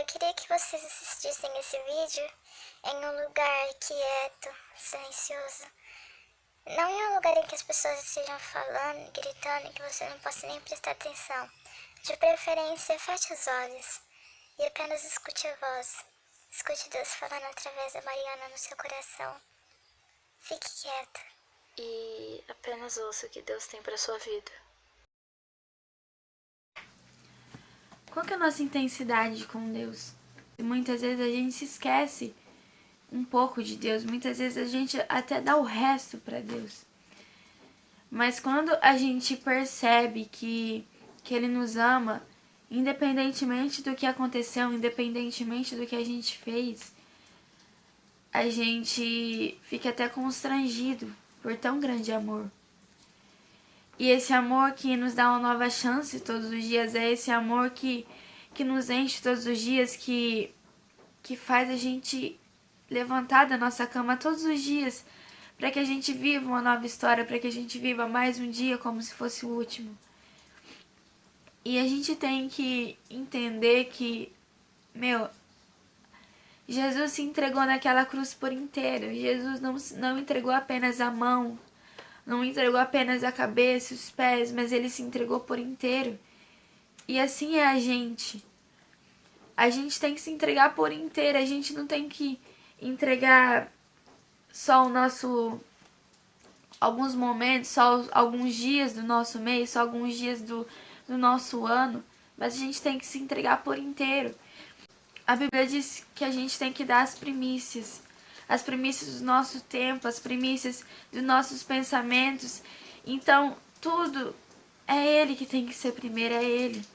eu queria que vocês assistissem esse vídeo em um lugar quieto, silencioso. Não em um lugar em que as pessoas estejam falando, gritando, e que você não possa nem prestar atenção. De preferência, feche os olhos e apenas escute a voz. Escute Deus falando através da Mariana no seu coração. Fique quieto. E apenas ouça o que Deus tem para sua vida. Qual que é a nossa intensidade com Deus? Muitas vezes a gente se esquece um pouco de Deus, muitas vezes a gente até dá o resto para Deus. Mas quando a gente percebe que Ele nos ama, independentemente do que aconteceu, independentemente do que a gente fez, a gente fica até constrangido por tão grande amor. E esse amor que nos dá uma nova chance todos os dias, é esse amor que nos enche todos os dias, que faz a gente levantar da nossa cama todos os dias, para que a gente viva uma nova história, para que a gente viva mais um dia como se fosse o último. E a gente tem que entender que, Jesus se entregou naquela cruz por inteiro. Jesus não entregou apenas a mão, não entregou apenas a cabeça, os pés, mas Ele se entregou por inteiro. E assim é a gente. A gente tem que se entregar por inteiro. A gente não tem que entregar só alguns momentos, só alguns dias do nosso mês, só alguns dias do nosso ano. Mas a gente tem que se entregar por inteiro. A Bíblia diz que a gente tem que dar as primícias do nosso tempo, as primícias dos nossos pensamentos. Então, tudo é Ele que tem que ser primeiro, é Ele.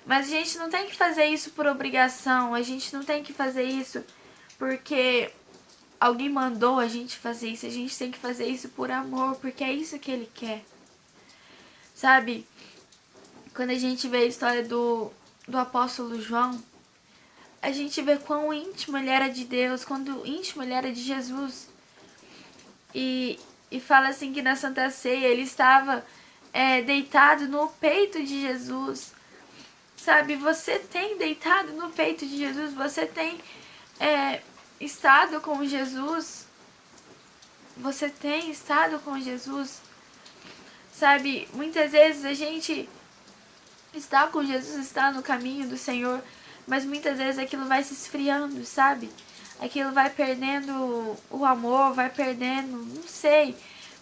Mas a gente não tem que fazer isso por obrigação, a gente não tem que fazer isso porque alguém mandou a gente fazer isso, a gente tem que fazer isso por amor, porque é isso que Ele quer. Sabe, quando a gente vê a história do apóstolo João, a gente vê quão íntimo ele era de Deus, quando íntimo ele era de Jesus. E fala assim que na Santa Ceia ele estava deitado no peito de Jesus. Sabe, você tem deitado no peito de Jesus, você tem estado com Jesus. Você tem estado com Jesus. Sabe, muitas vezes a gente está com Jesus, está no caminho do Senhor, mas muitas vezes aquilo vai se esfriando, sabe? Aquilo vai perdendo o amor, vai perdendo, não sei.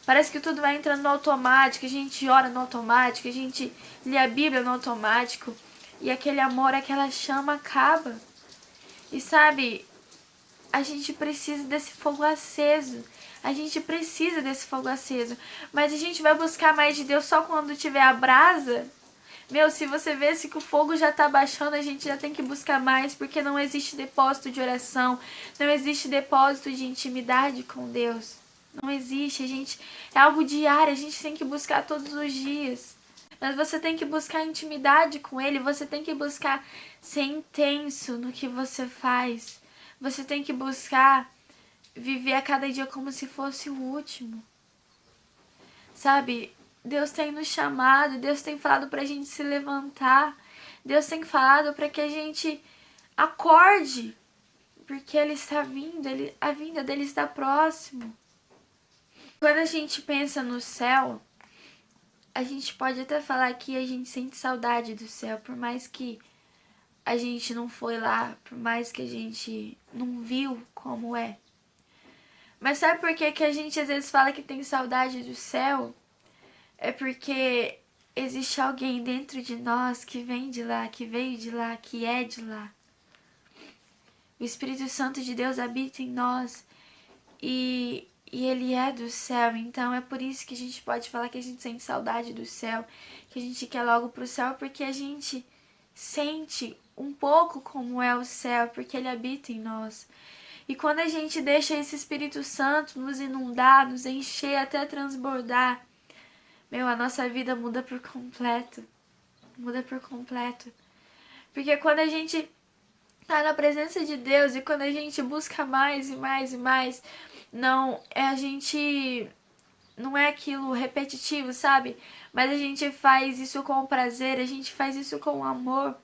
Parece que tudo vai entrando no automático, a gente ora no automático, a gente lê a Bíblia no automático. E aquele amor, aquela chama acaba. E sabe, a gente precisa desse fogo aceso. A gente precisa desse fogo aceso. Mas a gente vai buscar mais de Deus só quando tiver a brasa? Se você vê que o fogo já tá baixando, a gente já tem que buscar mais, porque não existe depósito de oração, não existe depósito de intimidade com Deus. Não existe, é algo diário, a gente tem que buscar todos os dias. Mas você tem que buscar intimidade com Ele, você tem que buscar ser intenso no que você faz. Você tem que buscar viver a cada dia como se fosse o último. Sabe, Deus tem nos chamado, Deus tem falado pra gente se levantar, Deus tem falado pra que a gente acorde, porque Ele está vindo, a vinda dele está próximo. Quando a gente pensa no céu, a gente pode até falar que a gente sente saudade do céu, por mais que a gente não foi lá, por mais que a gente não viu como é. Mas sabe por que a gente às vezes fala que tem saudade do céu? É porque existe alguém dentro de nós que vem de lá, que veio de lá, que é de lá. O Espírito Santo de Deus habita em nós e Ele é do céu. Então é por isso que a gente pode falar que a gente sente saudade do céu, que a gente quer logo pro céu, porque a gente sente um pouco como é o céu, porque Ele habita em nós. E quando a gente deixa esse Espírito Santo nos inundar, nos encher até transbordar, a nossa vida muda por completo. Muda por completo. Porque quando a gente tá na presença de Deus e quando a gente busca mais e mais e mais, não é aquilo repetitivo, sabe? Mas a gente faz isso com prazer, a gente faz isso com amor.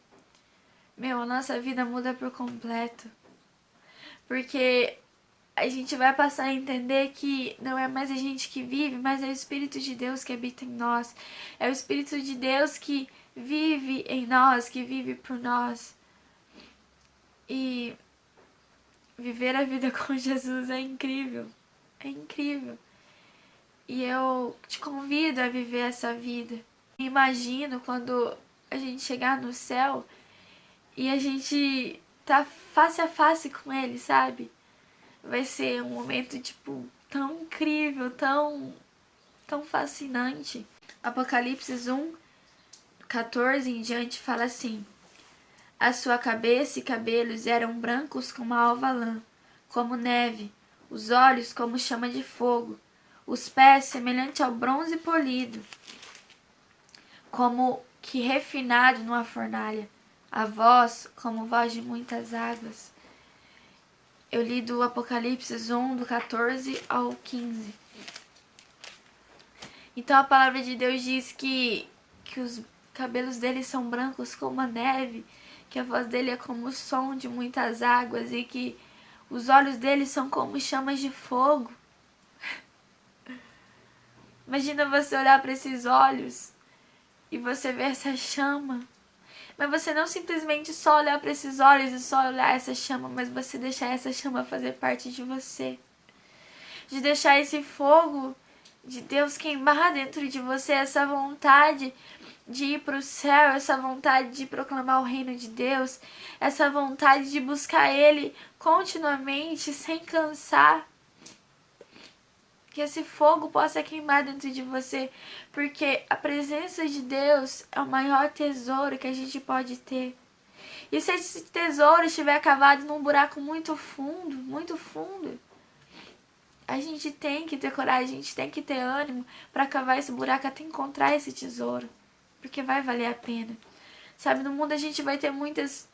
a nossa vida muda por completo. Porque a gente vai passar a entender que não é mais a gente que vive, mas é o Espírito de Deus que habita em nós. É o Espírito de Deus que vive em nós, que vive por nós. E viver a vida com Jesus é incrível. É incrível. E eu te convido a viver essa vida. Imagino quando a gente chegar no céu e a gente tá face a face com Ele, sabe? Vai ser um momento, tipo, tão incrível, tão fascinante. Apocalipse 1:14 em diante fala assim: a sua cabeça e cabelos eram brancos como a alva lã, como neve, os olhos como chama de fogo, os pés semelhante ao bronze polido, como que refinado numa fornalha, a voz como voz de muitas águas. Eu li do Apocalipse 1, do 14 ao 15. Então a palavra de Deus diz que os cabelos dele são brancos como a neve, que a voz dele é como o som de muitas águas e que os olhos dele são como chamas de fogo. Imagina você olhar para esses olhos e você ver essa chama. Mas você não simplesmente só olhar para esses olhos e só olhar essa chama, mas você deixar essa chama fazer parte de você. De deixar esse fogo de Deus queimar dentro de você, essa vontade de ir para o céu, essa vontade de proclamar o reino de Deus, essa vontade de buscar Ele continuamente, sem cansar. Que esse fogo possa queimar dentro de você, porque a presença de Deus é o maior tesouro que a gente pode ter. E se esse tesouro estiver cavado num buraco muito fundo, a gente tem que ter coragem, a gente tem que ter ânimo para cavar esse buraco até encontrar esse tesouro, porque vai valer a pena. Sabe, no mundo a gente vai ter muitas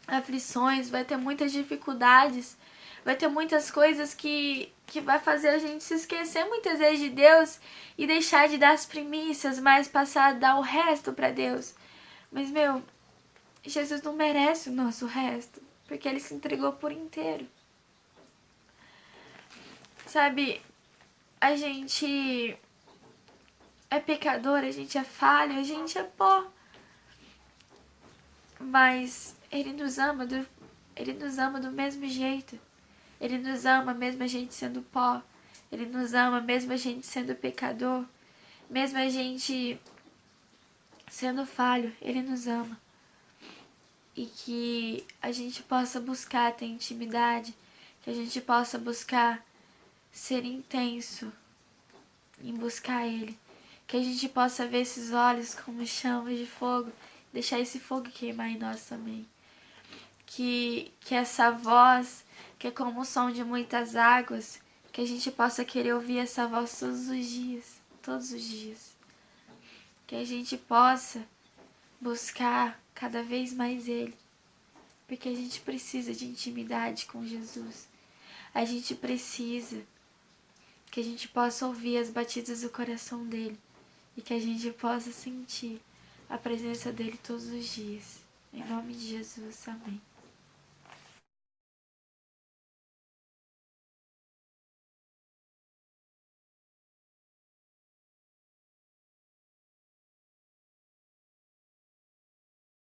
aflições, vai ter muitas dificuldades, vai ter muitas coisas que vai fazer a gente se esquecer muitas vezes de Deus e deixar de dar as primícias, mas passar a dar o resto para Deus. Mas, Jesus não merece o nosso resto, porque Ele se entregou por inteiro. Sabe, a gente é pecador, a gente é falho, a gente é pó. Mas Ele nos ama do mesmo jeito. Ele nos ama mesmo a gente sendo pó. Ele nos ama mesmo a gente sendo pecador. Mesmo a gente sendo falho, Ele nos ama. E que a gente possa buscar ter intimidade, que a gente possa buscar ser intenso em buscar Ele. Que a gente possa ver esses olhos como chamas de fogo, deixar esse fogo queimar em nós também. Que essa voz, que é como o som de muitas águas, que a gente possa querer ouvir essa voz todos os dias. Que a gente possa buscar cada vez mais Ele, porque a gente precisa de intimidade com Jesus. A gente precisa que a gente possa ouvir as batidas do coração dele e que a gente possa sentir a presença dele todos os dias. Em nome de Jesus, amém.